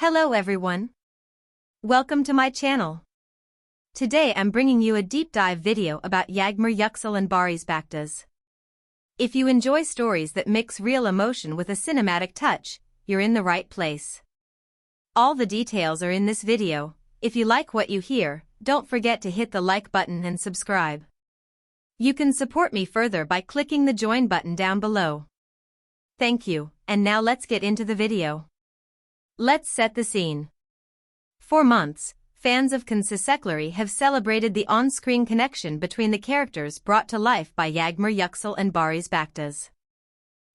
Hello everyone. Welcome to my channel. Today I'm bringing you a deep dive video about Yağmur Yüksel and Barış Baktas. If you enjoy stories that mix real emotion with a cinematic touch, you're in the right place. All the details are in this video. If you like what you hear, don't forget to hit the like button and subscribe. You can support me further by clicking the join button down below. Thank you, and now let's get into the video. Let's set the scene. For months, fans of Turkish have celebrated the on-screen connection between the characters brought to life by Yağmur Yüksel and Barış Baktas.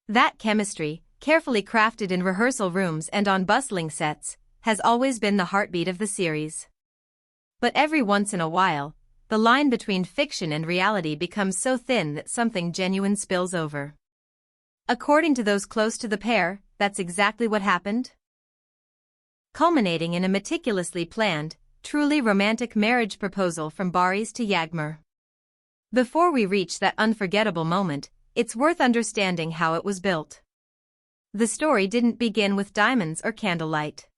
That chemistry, carefully crafted in rehearsal rooms and on bustling sets, has always been the heartbeat of the series. But every once in a while, the line between fiction and reality becomes so thin that something genuine spills over. According to those close to the pair, that's exactly what happened. Culminating in a meticulously planned, truly romantic marriage proposal from Barış to Yağmur. Before we reach that unforgettable moment, it's worth understanding how it was built. The story didn't begin with diamonds or candlelight.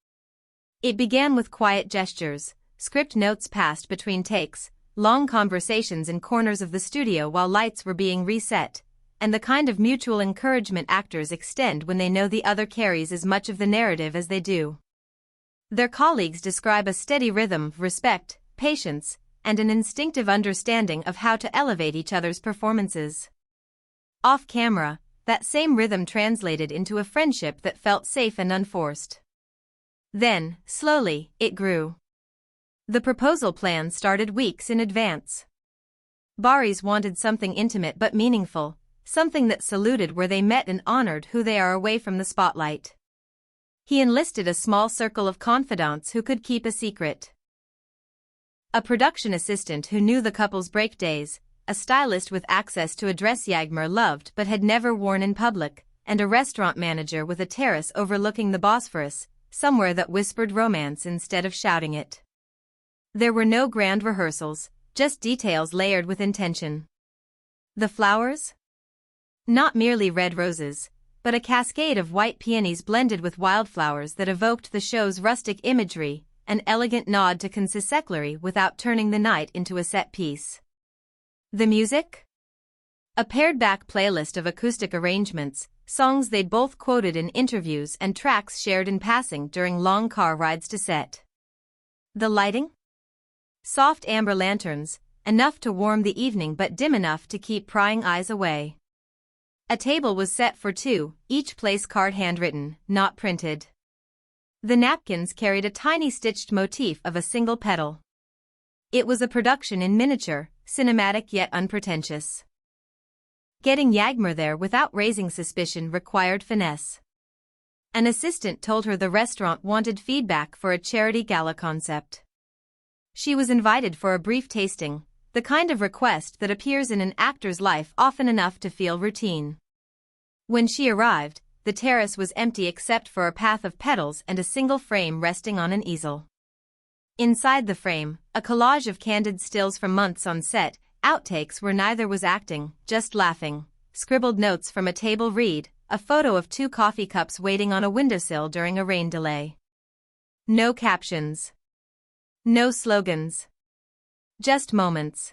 It began with quiet gestures, script notes passed between takes, long conversations in corners of the studio while lights were being reset, and the kind of mutual encouragement actors extend when they know the other carries as much of the narrative as they do. Their colleagues describe a steady rhythm of respect, patience, and an instinctive understanding of how to elevate each other's performances. Off camera, that same rhythm translated into a friendship that felt safe and unforced. Then, slowly, it grew. The proposal plan started weeks in advance. Barış wanted something intimate but meaningful, something that saluted where they met and honored who they are away from the spotlight. He enlisted a small circle of confidants who could keep a secret. A production assistant who knew the couple's break days, a stylist with access to a dress Yağmur loved but had never worn in public, and a restaurant manager with a terrace overlooking the Bosphorus, somewhere that whispered romance instead of shouting it. There were no grand rehearsals, just details layered with intention. The flowers? Not merely red roses, but a cascade of white peonies blended with wildflowers that evoked the show's rustic imagery, an elegant nod to Turkish without turning the night into a set piece. The music? A pared-back playlist of acoustic arrangements, songs they'd both quoted in interviews and tracks shared in passing during long car rides to set. The lighting? Soft amber lanterns, enough to warm the evening but dim enough to keep prying eyes away. A table was set for two, each place card handwritten, not printed. The napkins carried a tiny stitched motif of a single petal. It was a production in miniature, cinematic yet unpretentious. Getting Yağmur there without raising suspicion required finesse. An assistant told her the restaurant wanted feedback for a charity gala concept. She was invited for a brief tasting, the kind of request that appears in an actor's life often enough to feel routine. When she arrived, the terrace was empty except for a path of petals and a single frame resting on an easel. Inside the frame, a collage of candid stills from months on set, outtakes where neither was acting, just laughing, scribbled notes from a table read, a photo of two coffee cups waiting on a windowsill during a rain delay. No captions. No slogans. Just moments.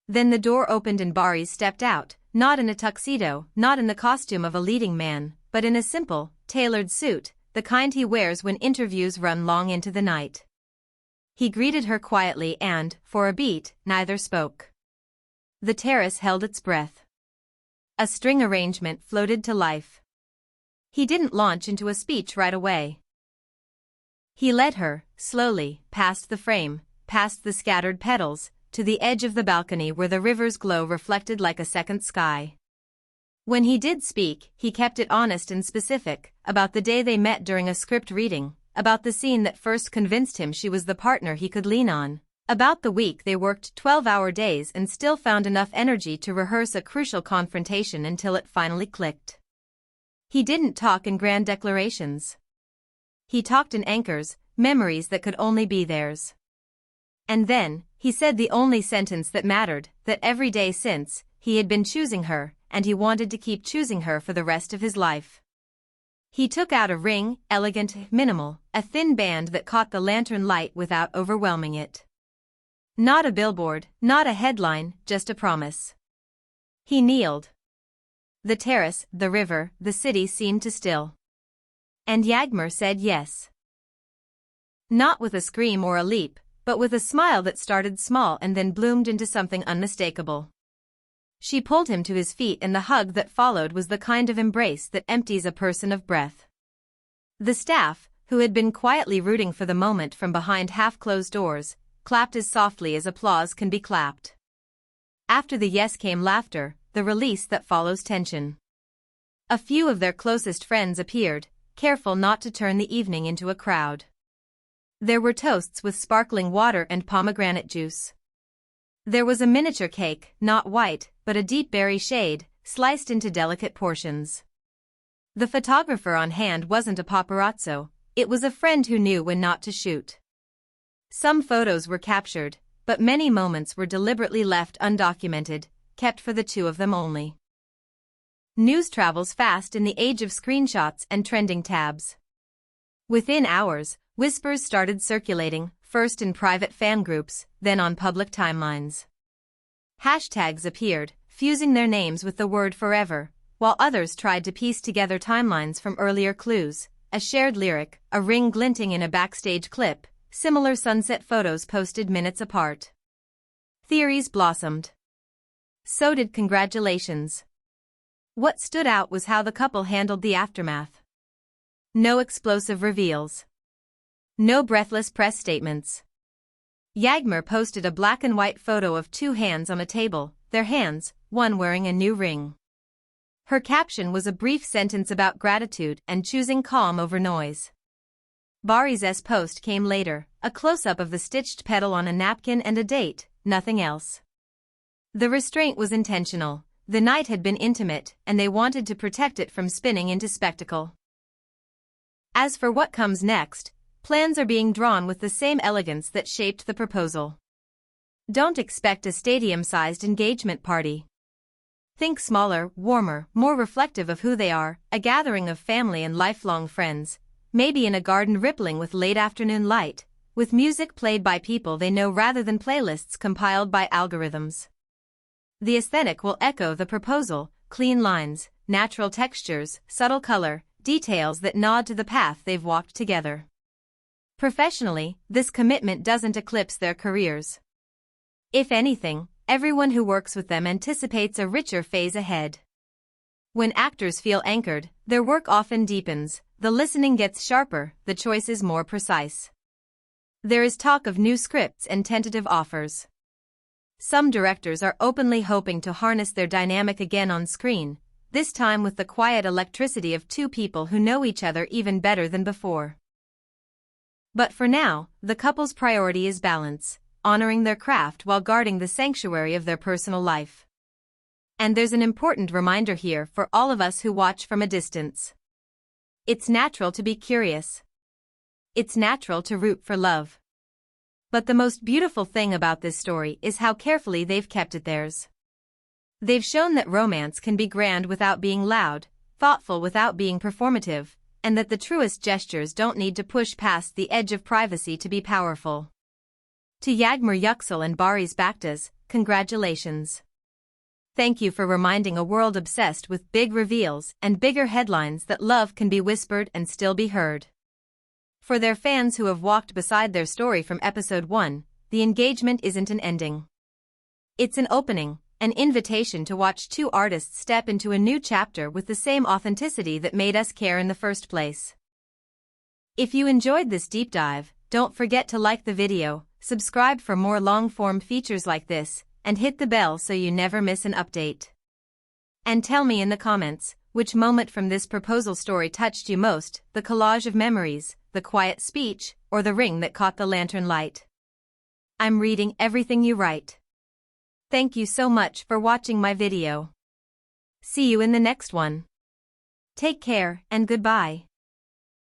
Then the door opened and Barış stepped out, not in a tuxedo, not in the costume of a leading man, but in a simple, tailored suit, the kind he wears when interviews run long into the night. He greeted her quietly and, for a beat, neither spoke. The terrace held its breath. A string arrangement floated to life. He didn't launch into a speech right away. He led her, slowly, past the frame, past the scattered petals, to the edge of the balcony where the river's glow reflected like a second sky. When he did speak, he kept it honest and specific, about the day they met during a script reading, about the scene that first convinced him she was the partner he could lean on, about the week they worked 12-hour days and still found enough energy to rehearse a crucial confrontation until it finally clicked. He didn't talk in grand declarations. He talked in anchors, memories that could only be theirs. And then, he said the only sentence that mattered, that every day since, he had been choosing her, and he wanted to keep choosing her for the rest of his life. He took out a ring, elegant, minimal, a thin band that caught the lantern light without overwhelming it. Not a billboard, not a headline, just a promise. He kneeled. The terrace, the river, the city seemed to still. And Yağmur said yes. Not with a scream or a leap, but with a smile that started small and then bloomed into something unmistakable. She pulled him to his feet, and the hug that followed was the kind of embrace that empties a person of breath. The staff, who had been quietly rooting for the moment from behind half-closed doors, clapped as softly as applause can be clapped. After the yes came laughter, the release that follows tension. A few of their closest friends appeared, careful not to turn the evening into a crowd. There were toasts with sparkling water and pomegranate juice. There was a miniature cake, not white, but a deep berry shade, sliced into delicate portions. The photographer on hand wasn't a paparazzo, it was a friend who knew when not to shoot. Some photos were captured, but many moments were deliberately left undocumented, kept for the two of them only. News travels fast in the age of screenshots and trending tabs. Within hours, whispers started circulating, first in private fan groups, then on public timelines. Hashtags appeared, fusing their names with the word forever, while others tried to piece together timelines from earlier clues, a shared lyric, a ring glinting in a backstage clip, similar sunset photos posted minutes apart. Theories blossomed. So did congratulations. What stood out was how the couple handled the aftermath. No explosive reveals. No breathless press statements. Yağmur posted a black and white photo of two hands on a table, their hands, one wearing a new ring. Her caption was a brief sentence about gratitude and choosing calm over noise. Barış's post came later, a close-up of the stitched petal on a napkin and a date, nothing else. The restraint was intentional. The night had been intimate, and they wanted to protect it from spinning into spectacle. As for what comes next, plans are being drawn with the same elegance that shaped the proposal. Don't expect a stadium-sized engagement party. Think smaller, warmer, more reflective of who they are, a gathering of family and lifelong friends, maybe in a garden rippling with late-afternoon light, with music played by people they know rather than playlists compiled by algorithms. The aesthetic will echo the proposal, clean lines, natural textures, subtle color, details that nod to the path they've walked together. Professionally, this commitment doesn't eclipse their careers. If anything, everyone who works with them anticipates a richer phase ahead. When actors feel anchored, their work often deepens, the listening gets sharper, the choice is more precise. There is talk of new scripts and tentative offers. Some directors are openly hoping to harness their dynamic again on screen, this time with the quiet electricity of two people who know each other even better than before. But for now, the couple's priority is balance, honoring their craft while guarding the sanctuary of their personal life. And there's an important reminder here for all of us who watch from a distance. It's natural to be curious. It's natural to root for love. But the most beautiful thing about this story is how carefully they've kept it theirs. They've shown that romance can be grand without being loud, thoughtful without being performative, and that the truest gestures don't need to push past the edge of privacy to be powerful. To Yağmur Yüksel and Barış Baktas, congratulations. Thank you for reminding a world obsessed with big reveals and bigger headlines that love can be whispered and still be heard. For their fans who have walked beside their story from episode 1, the engagement isn't an ending. It's an opening, an invitation to watch two artists step into a new chapter with the same authenticity that made us care in the first place. If you enjoyed this deep dive, don't forget to like the video, subscribe for more long-form features like this, and hit the bell so you never miss an update. And tell me in the comments, which moment from this proposal story touched you most, the collage of memories, the quiet speech, or the ring that caught the lantern light? I'm reading everything you write. Thank you so much for watching my video. See you in the next one. Take care and goodbye.